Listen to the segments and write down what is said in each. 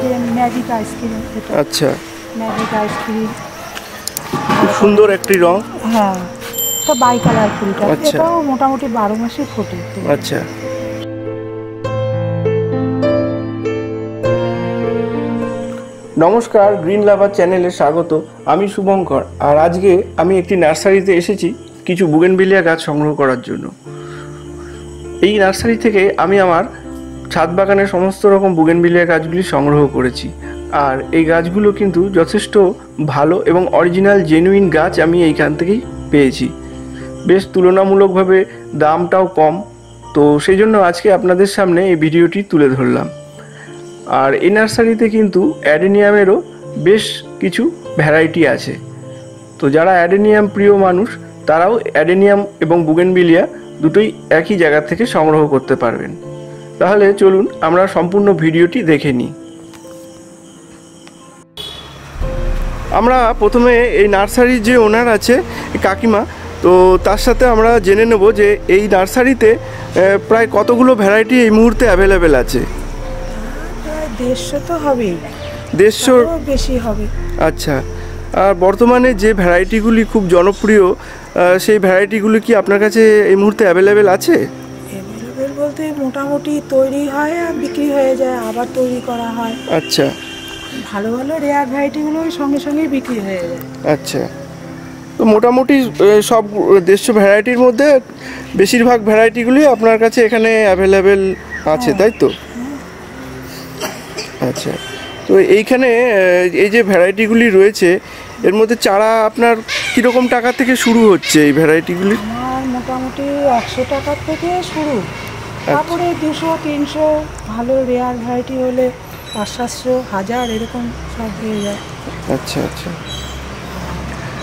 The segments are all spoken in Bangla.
যে ম্যাজিক আইসক্রিম। আচ্ছা, ম্যাজিক আইসক্রিম খুব সুন্দর একটি রং। হ্যাঁ, এটা বাই কালার ফুলটা। আচ্ছা, এটাও মোটামুটি 12 মাসে ফোটে। আচ্ছা। নমস্কার, গ্রিন লাভার চ্যানেলে স্বাগত। আমি শুভঙ্কর, আর আজকে আমি একটি নার্সারিতে এসেছি কিছু বুগেনভিলিয়া গাছ সংগ্রহ করার জন্য। এই নার্সারি থেকে আমি আমার ছাদ বাগানের সমস্ত রকম বুগেনভিলিয়া গাছগুলি সংগ্রহ করেছি, আর এই গাছগুলো কিন্তু যথেষ্ট ভালো এবং অরিজিনাল জেনুইন গাছ আমি এইখান থেকেই পেয়েছি। বেশ তুলনামূলকভাবে দামটাও কম, তো সেই জন্য আজকে আপনাদের সামনে এই ভিডিওটি তুলে ধরলাম। আর এই নার্সারিতে কিন্তু অ্যাডেনিয়ামেরও বেশ কিছু ভ্যারাইটি আছে, তো যারা অ্যাডেনিয়াম প্রিয় মানুষ তারাও অ্যাডেনিয়াম এবং বুগেনভিলিয়া দুটোই একই জায়গা থেকে সংগ্রহ করতে পারবেন। তাহলে চলুন আমরা সম্পূর্ণ ভিডিওটি দেখে নিই। আমরা প্রথমে এই নার্সারির যে ওনার আছে কাকিমা, তো তার সাথে আমরা জেনে নেব যে এই নার্সারিতে প্রায় কতগুলো ভ্যারাইটি এই মুহূর্তে অ্যাভেলেবেল আছে। 150 তো হবেই, 150 বেশি হবে। আচ্ছা, আর বর্তমানে যে ভ্যারাইটিগুলি খুব জনপ্রিয় সেই ভ্যারাইটিগুলি কি আপনার কাছে এই মুহূর্তে অ্যাভেলেবেল আছে? অ্যাভেলেবেল বলতে মোটামুটি তৈরি হয় আর বিক্রি হয়ে যায়, আবার তৈরি করা হয়। আচ্ছা, ভালো ভালো রেয়ার ভ্যারাইটিগুলো সঙ্গে সঙ্গে বিক্রি হয়ে যায়। আচ্ছা, তো মোটামুটি সব 150 ভ্যারাইটির মধ্যে বেশিরভাগ ভ্যারাইটিগুলি আপনার কাছে এখানে অ্যাভেলেবেল আছে, তাই তো? আচ্ছা, তো এইখানে এই যে ভ্যারাইটিগুলি রয়েছে এর মধ্যে চারা আপনার কীরকম টাকা থেকে শুরু হচ্ছে এই ভ্যারাইটিগুলি? আমার মোটামুটি 100 টাকা থেকে শুরু, তারপরে 200, 300, ভালো রেয়ার ভ্যারাইটি হলে 500, 1000 এরকম সব হয়ে যায়। আচ্ছা, আচ্ছা,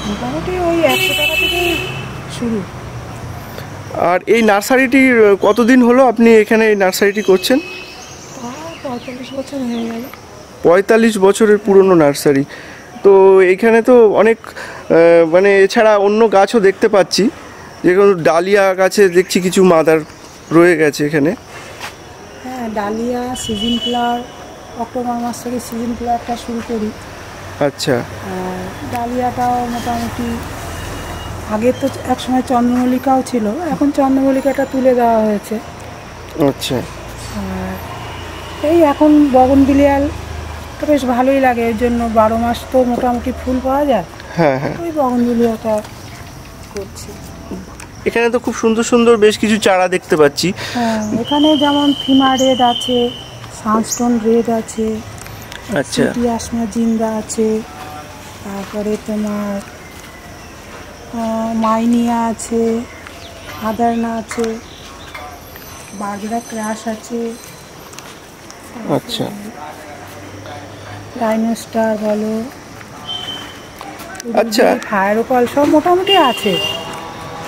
মোটামুটি ওই 100 টাকা থেকে শুরু। আর এই নার্সারিটির কতদিন হলো আপনি এখানে এই নার্সারিটি করছেন? 45 বছর হয়ে গেল। 45 বছরের পুরনো নার্সারি। তো এইখানে তো অনেক মানে এছাড়া অন্য গাছও দেখতে পাচ্ছি, যেগুলো ডালিয়া গাছে দেখছি কিছু মাদার রয়ে গেছে এখানে। হ্যাঁ, ডালিয়া, সিজন ফ্লাওয়ার, অক্টোবর মাস থেকে সিজন ফ্লাওয়ারটা শুরু করি। আচ্ছা, আর ডালিয়াটাও মোটামুটি আগে তো একসময় চন্দ্রমল্লিকাও ছিল, এখন চন্দ্রমল্লিকাটা তুলে দেওয়া হয়েছে। আচ্ছা, আর এই এখন বগনভিলিয়াটা বেশ ভালোই লাগে, এর জন্য 12 মাস তো মোটামুটি ফুল পাওয়া যায়। হ্যাঁ, হ্যাঁ, ওই বগনভিলিয়াটা করছি। এখানে তো খুব সুন্দর সুন্দর বেশ কিছু চারা দেখতে পাচ্ছি। হ্যাঁ, এখানে যেমন থিমা রেড আছে, সানস্টোন রেড আছে, আচ্ছা, আসমা জিন্দা আছে, তারপরে তোমার মাইনিয়া আছে, আদারনা আছে, বারবেরা ক্রাশ আছে। আচ্ছা, ডাইনোস্টার বলো, আচ্ছা, ফায়ার ওপাল সব মোটামুটি আছে।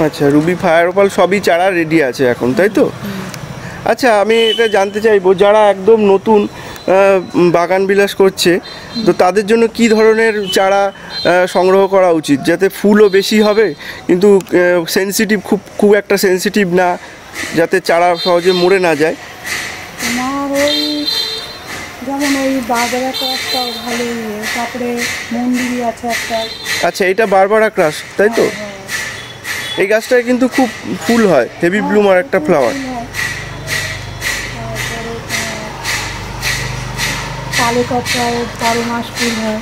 আচ্ছা, রুবি, ফায়ার ওপাল সবই চারা রেডি আছে এখন, তাই তো? আচ্ছা, আমি এটা জানতে চাইবো যারা একদম নতুন বাগান বিলাস করছে, তো তাদের জন্য কি ধরনের চারা সংগ্রহ করা উচিত, যাতে ফুলও বেশি হবে কিন্তু সেনসিটিভ খুব একটা সেনসিটিভ না, যাতে চারা সহজে মরে না যায়? তোমার ওই যেমন ওই বারবেরা ক্রাশটাও ভালোই, তারপরে মন্দিরই আছে একটা। আচ্ছা, এটা বারবারা ক্রাশ, তাই তো? এই গাছটায় কিন্তু খুব ফুল হয়, হেভি ব্লুমার একটা ফ্লাওয়ার। পালেকারটাও 12 মাস ফুল হয়।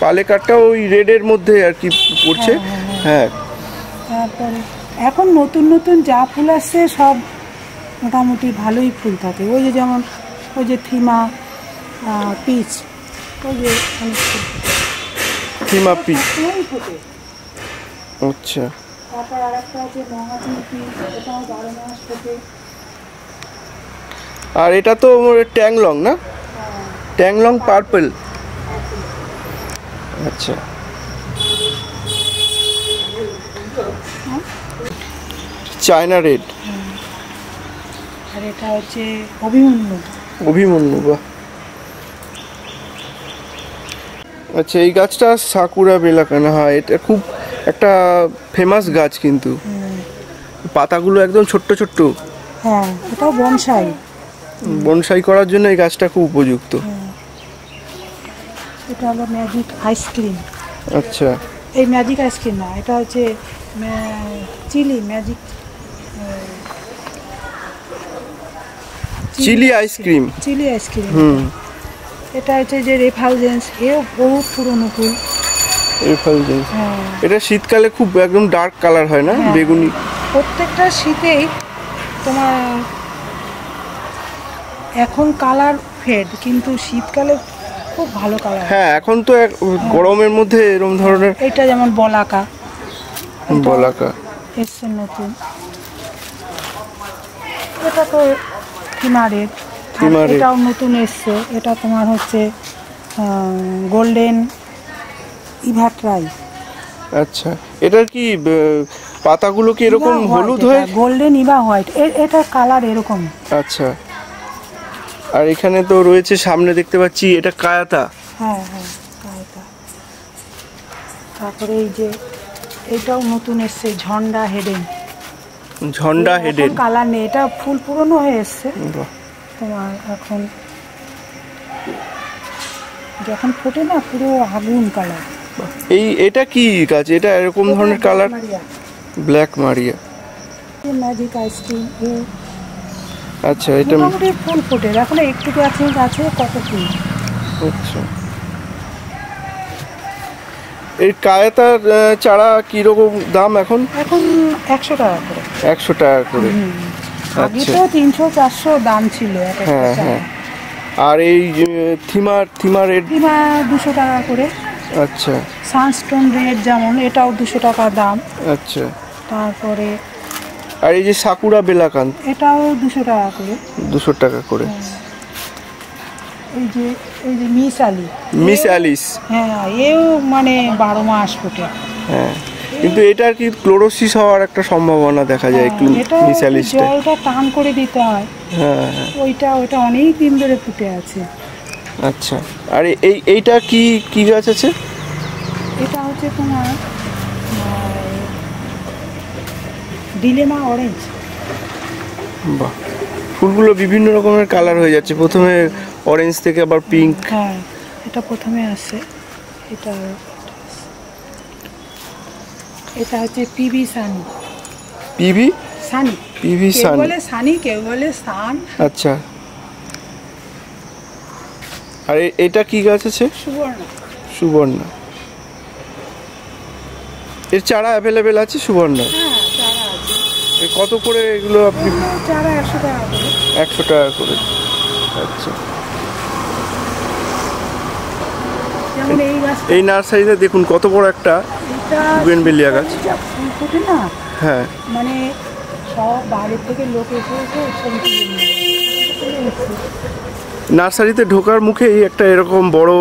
পালেকারটাও ওই রেডের মধ্যে আর কি পড়ছে। হ্যাঁ, তারপরে এখন নতুন নতুন যা ফুল আসছে সব মোটামুটি ভালোই ফুল থাকে। ওই যে যেমন ওই যে থিমা পিচ, ওই যে থিমা পিচ। ফোটে। আচ্ছা, তারপর আর একটা আছে মহাজির পিচ, ওটাও 12 মাস ফোটে। আর এটা তো ট্যাংলং না? ট্যাংলং পার্পল। আচ্ছা, চায়না রেড। আর এটা হচ্ছে অভিমন্যু। অভিমন্যু, বাহ। আচ্ছা, এই গাছটা সাকুরা বেলাকানা। হ্যাঁ, এটা খুব একটা ফেমাস গাছ, কিন্তু পাতাগুলো একদম ছোট্ট ছোট্ট। হ্যাঁ, এটাও বনসাই। বনসাই করার জন্য এই গাছটা খুব উপযুক্ত। এটা হলো ম্যাজিক আইসক্রিম। আচ্ছা, এই ম্যাজিক আইসক্রিম না, এটা হচ্ছে chilli magic chilli ice cream. Chilli ice cream. এটা হচ্ছে যে রেফালজেন্স, এও বহু পুরনো ফুল। রেফালজেন্স, হ্যাঁ, এটা শীতকালে খুব একদম ডার্ক কালার হয় না, হ্যাঁ, বেগুনি। প্রত্যেকটা শীতেই তোমার এখন কালার ফেড, কিন্তু শীতকালে খুব ভালো কালার। হ্যাঁ, এখন তো গরমের মধ্যে এরকম ধরনের। এটা যেমন বলাকা, বলাকা এসছে নতুন। এটা তো থিমারের, এটাও নতুন এসছে। এটা তোমার হচ্ছে গোল্ডেন ইভাট্রাই। আচ্ছা, এটার কি পাতাগুলো কি এরকম হলুদ হয়? গোল্ডেন ইভা হোয়াইট, এটার কালার এরকম। আচ্ছা, আর এখানে তো রয়েছে, সামনে দেখতে পাচ্ছি এটা কায়াতা। হ্যাঁ হ্যাঁ, কায়াতা। তারপরে এই যে এটাও নতুন এসছে, ঝন্ডা হেডেন। ঝন্ডা হেডেন কালার নেই, এটা ফুল পুরনো হয়ে এসছে তোমার। এখন যখন ফোটে না পুরো আগুন কালার। এটা কি গাছ? এটা এরকম ধরনের কালার? ব্ল্যাক মারিয়া ম্যাজিক আইসক্রিম। আচ্ছা, এটা মোটামুটি ফুল ফোটে এখন, একটু গাছে গাছে কত ফুল। আচ্ছা, এই কায়াতার চারা কিরকম দাম এখন? এখন 100 টাকা করে। 100 টাকা করে। আগে তো 300-400 দাম ছিল। হ্যাঁ হ্যাঁ। আর এই থিমা রেড? থিমা 200 টাকা করে। আচ্ছা। সানস্টোন রেড যেমন, এটাও 200 টাকা দাম। আচ্ছা। তারপরে আর এই যে সাকুরা বেলাকান্ত, এটাও 200 টাকা করে। 200 টাকা করে। এই যে মিস অ্যালিস, হ্যাঁ, এও মানে 12 মাস ফোটে। হ্যাঁ, কিন্তু এটার কি ক্লোরোসিস হওয়ার একটা সম্ভাবনা দেখা যায় একটু। মিস অ্যালিসটা জলটা টান করে দিতে হয়। হ্যাঁ, ওইটা অনেক দিন ধরে ফুটে আছে। আচ্ছা, আর এইটা কি গাছ আছে? এটা হচ্ছে তোমার ডিলেমা অরেঞ্জ। বাহ, ফুলগুলো বিভিন্ন রকমের কালার হয়ে যাচ্ছে, প্রথমে অরেঞ্জ থেকে আবার পিঙ্ক। হ্যাঁ, এটা প্রথমে আসে। এটা হচ্ছে PB Sunny. PB Sunny, PB কেউ সানি বলে সানি, কেউ বলে সান। আচ্ছা, আর এটা কি গাছ আছে? সুবর্ণা। এর চারা অ্যাভেলেবেল আছে? সুবর্ণা, হ্যাঁ, চারা আছে। কত করে এগুলো আপনি? চারা 100 টাকা করে। 100 টাকা করে। আচ্ছা, যেমন এই নার্সারিতে দেখুন কত বড় একটা বুগেনভিলিয়া গাছ। ফুল ফোটে না, হ্যাঁ, মানে সব বাইরে থেকে লোক এসে নার্সারিতে ঢোকার মুখেই একটা এরকম বড়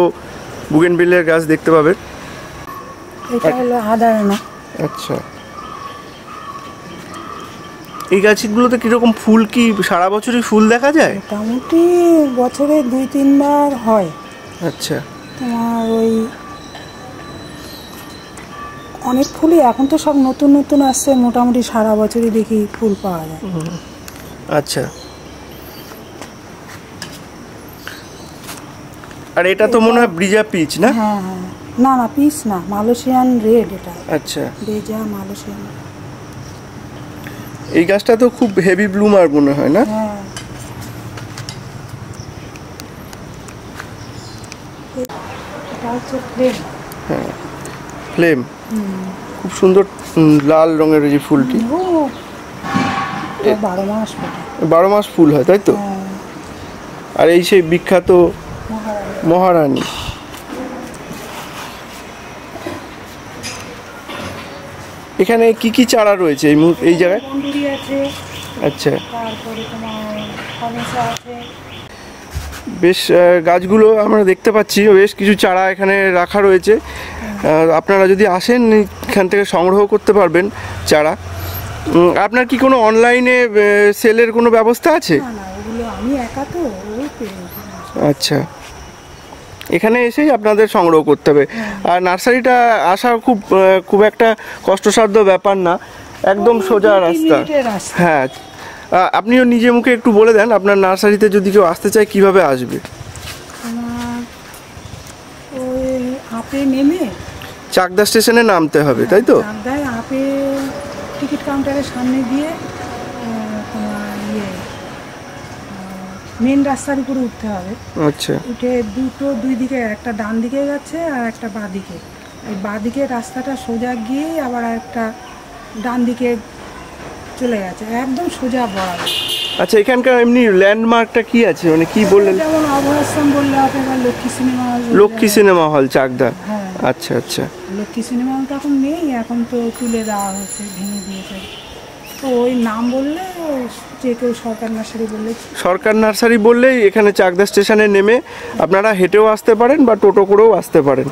বুগেনভিলিয়ার গাছ দেখতে পাবেন। এটা হলো আদারনা। আচ্ছা, এই গাছগুলোতে কিরকম ফুল? কি সারা বছরই ফুল দেখা যায়? মোটামুটি বছরে 2-3 বার হয়। আচ্ছা, তোমার ওই অনেক ফুলই এখন তো সব নতুন নতুন আসছে, মোটামুটি সারা বছরই দেখি ফুল পাওয়া যায়। আচ্ছা, আর এটা তো মনে হয় ব্রিজা পিচ না? হ্যাঁ হ্যাঁ, না পিচ না, মালয়েশিয়ান রেড এটা। আচ্ছা, ব্রিজা মালয়েশিয়ান। এই গাছটা তো খুব হেভি ব্লুমার মনে হয় না? হ্যাঁ, এটা হচ্ছে ফ্লেম। হ্যাঁ, ফ্লেম, খুব সুন্দর লাল রঙের এই যে ফুলটি। 12 মাস ফোটে। 12 মাস ফুল হয়, তাই তো? আর এই সেই বিখ্যাত মহারানী। এখানে কি চারা রয়েছে এই জায়গায়? আচ্ছা, তারপরে তোমার কমেসা আছে। বেশ গাছগুলো আমরা দেখতে পাচ্ছি, বেশ কিছু চারা এখানে রাখা রয়েছে। আপনারা যদি আসেন এখান থেকে সংগ্রহ করতে পারবেন চারা। আপনার কি কোনো অনলাইনে সেলের কোনো ব্যবস্থা আছে? না, ওগুলো আমি একা তো। আচ্ছা, এখানে এসেই আপনাদের সংগ্রহ করতে হবে। আর নার্সারিটা আসা খুব একটা কষ্টসাধ্য ব্যাপার না, একদম সোজা রাস্তা। হ্যাঁ, আপনিও নিজে মুখে একটু বলে দেন আপনার নার্সারিতে যদি কেউ আসতে চায় কিভাবে আসবে? ওই হাঁপে নেমে চাকদা স্টেশনে নামতে হবে, তাই তো? চাকদায় হাঁপে টিকিট কাউন্টারের সামনে দিয়ে তোমার মেন রাস্তার উপরে উঠতে হবে। আচ্ছা। উঠে দুই দিকে, একটা ডান দিকে যাচ্ছে আর একটা বাঁ দিকে। এই বাঁ দিকে রাস্তাটা সোজা গিয়ে আবার একটা ডান দিকে চলে গেছে, একদম সোজা বরাবর। আচ্ছা, এখানকার এমনি ল্যান্ডমার্কটা কি আছে, মানে কি বললেন? যেমন অভয়াশ্রম বললে হবে, বা Lakshmi cinema hall. Lakshmi cinema hall Chakdah. হ্যাঁ। আচ্ছা আচ্ছা। লক্ষ্মী সিনেমা হল তো এখন নেই, এখন তো তুলে দেওয়া হয়েছে, ভেঙে দিয়েছে। তো ওই নাম বললে যে কেউ সরকার নার্সারি বললে, সরকার নার্সারি বললেই এখানে চাকদা স্টেশনে নেমে আপনারা হেঁটেও আসতে পারেন বা টোটো করেও আসতে পারেন।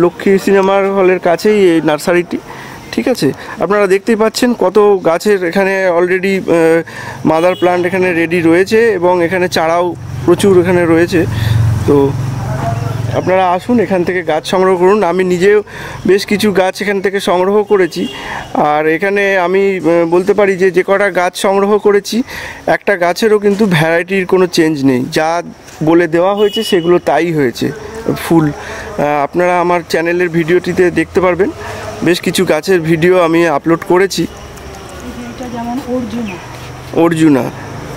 লক্ষ্মী সিনেমা হলের কাছেই এই নার্সারিটি। ঠিক আছে, আপনারা দেখতেই পাচ্ছেন কত গাছের এখানে অলরেডি মাদার প্লান্ট এখানে রেডি রয়েছে এবং এখানে চারাও প্রচুর এখানে রয়েছে। তো আপনারা আসুন, এখান থেকে গাছ সংগ্রহ করুন। আমি নিজেও বেশ কিছু গাছ এখান থেকে সংগ্রহ করেছি। আর এখানে আমি বলতে পারি যে যে কটা গাছ সংগ্রহ করেছি, একটা গাছেরও কিন্তু ভ্যারাইটির কোনো চেঞ্জ নেই। যা বলে দেওয়া হয়েছে সেগুলো তাই হয়েছে। ফুল আপনারা আমার চ্যানেলের ভিডিওটিতে দেখতে পারবেন, বেশ কিছু গাছের ভিডিও আমি আপলোড করেছি। এটা যেমন অর্জুনা,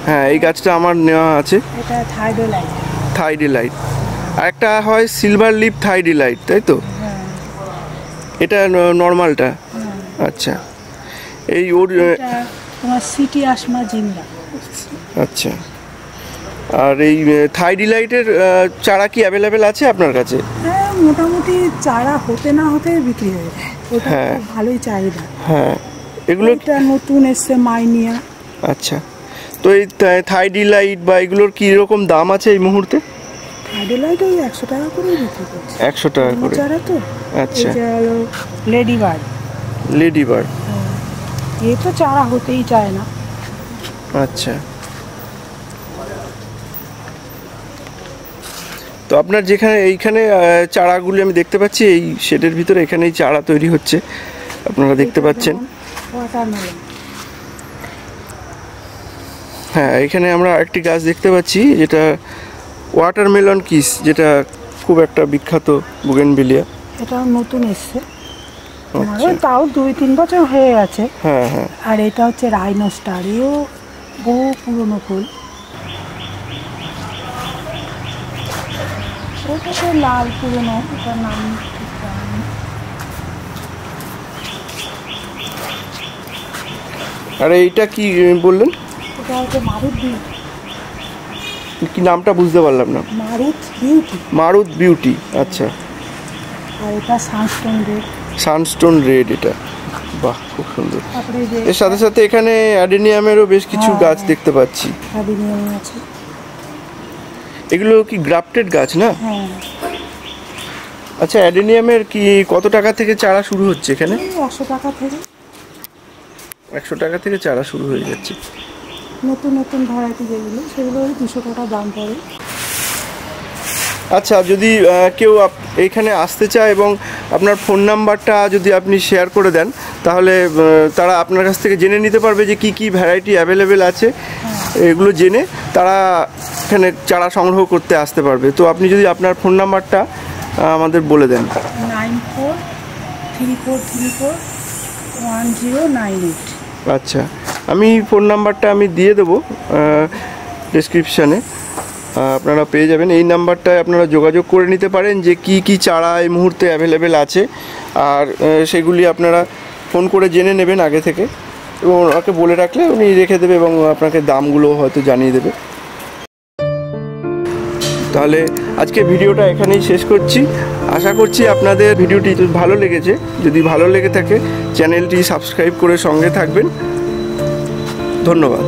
হ্যাঁ এই গাছটা আমার নেওয়া আছে। এটা থাইডিলাইট। আর একটা হয় সিলভার লিপ থাইডিলাইট, তাই তো? এটা নর্মালটা। আচ্ছা, এই তোমার সিটি আসমা জিন্দা। আচ্ছা, আর এই থাইডিলাইটের চারা কি অ্যাভেলেবেল আছে আপনার কাছে? হ্যাঁ, মোটামুটি চারা হতে না হতে বিক্রি হয়ে যায়, ওটা ভালোই চাহিদা। হ্যাঁ, এগুলো এটা নতুন এসছে মাইনিয়া। আচ্ছা, তো এই থাইডিলাইট বা এগুলোর কি রকম দাম আছে এই মুহূর্তে? থাইডিলাইট ওই 100 টাকা করে বিক্রি করছে। 100 টাকা করে চারা তো। আচ্ছা, এটা হলো লেডিবার্ড। এই তো চারা হতেই চায় না। আচ্ছা, তো আপনার যেখানে এইখানে চারাগুলি আমি দেখতে পাচ্ছি, এই শেডের ভিতরে এখানেই চারা তৈরি হচ্ছে, আপনারা দেখতে পাচ্ছেন। হ্যাঁ, এখানে আমরা একটি গাছ দেখতে পাচ্ছি যেটা ওয়াটারমেলন কিস, যেটা খুব একটা বিখ্যাত বুগেনভিলিয়া। এটাও নতুন এসছে, তাও 2-3 বছর হয়ে গেছে। হ্যাঁ হ্যাঁ। আর এটা হচ্ছে রাইনো স্টার, এও বহু পুরনো ফুল। ওটা তো লাল পুরনো, ওটার নাম ঠিক জানি না। আর এইটা কি বললেন? এটা হচ্ছে মারুত বিউটি। কি নামটা বুঝতে পারলাম না। মারুত বিউটি। আচ্ছা। আর এটা সানস্টোন রেড। এটা বাহ, খুব সুন্দর। এর সাথে সাথে এখানে অ্যাডেনিয়ামেরও বেশ কিছু গাছ দেখতে পাচ্ছি। অ্যাডেনিয়াম আছে। এগুলো কি গ্রাফটেড গাছ না? হ্যাঁ। আচ্ছা, অ্যাডেনিয়ামের কি কত টাকা থেকে চারা শুরু হচ্ছে এখানে? 100 টাকা থেকে। 100 টাকা থেকে চারা শুরু হয়ে যাচ্ছে। নতুন নতুন ভ্যারাইটি যেগুলো, সেগুলো 200 টাকা দাম পড়ে। আচ্ছা, যদি কেউ এইখানে আসতে চায় এবং আপনার ফোন নাম্বারটা যদি আপনি শেয়ার করে দেন, তাহলে তারা আপনার কাছ থেকে জেনে নিতে পারবে যে কি কি ভ্যারাইটি অ্যাভেলেবেল আছে। এগুলো জেনে তারা এখানে চারা সংগ্রহ করতে আসতে পারবে। তো আপনি যদি আপনার ফোন নাম্বারটা আমাদের বলে দেন। 9434341098। আচ্ছা, আমি ফোন নাম্বারটা আমি দিয়ে দেবো ডেসক্রিপশানে, আপনারা পেয়ে যাবেন। এই নাম্বারটায় আপনারা যোগাযোগ করে নিতে পারেন যে কি কি চারা এই মুহূর্তে অ্যাভেলেবেল আছে, আর সেগুলি আপনারা ফোন করে জেনে নেবেন আগে থেকে, এবং ওনাকে বলে রাখলে উনি রেখে দেবে এবং আপনাকে দামগুলো হয়তো জানিয়ে দেবে। তাহলে আজকে ভিডিওটা এখানেই শেষ করছি। আশা করছি আপনাদের ভিডিওটি ভালো লেগেছে। যদি ভালো লেগে থাকে চ্যানেলটি সাবস্ক্রাইব করে সঙ্গে থাকবেন। ধন্যবাদ।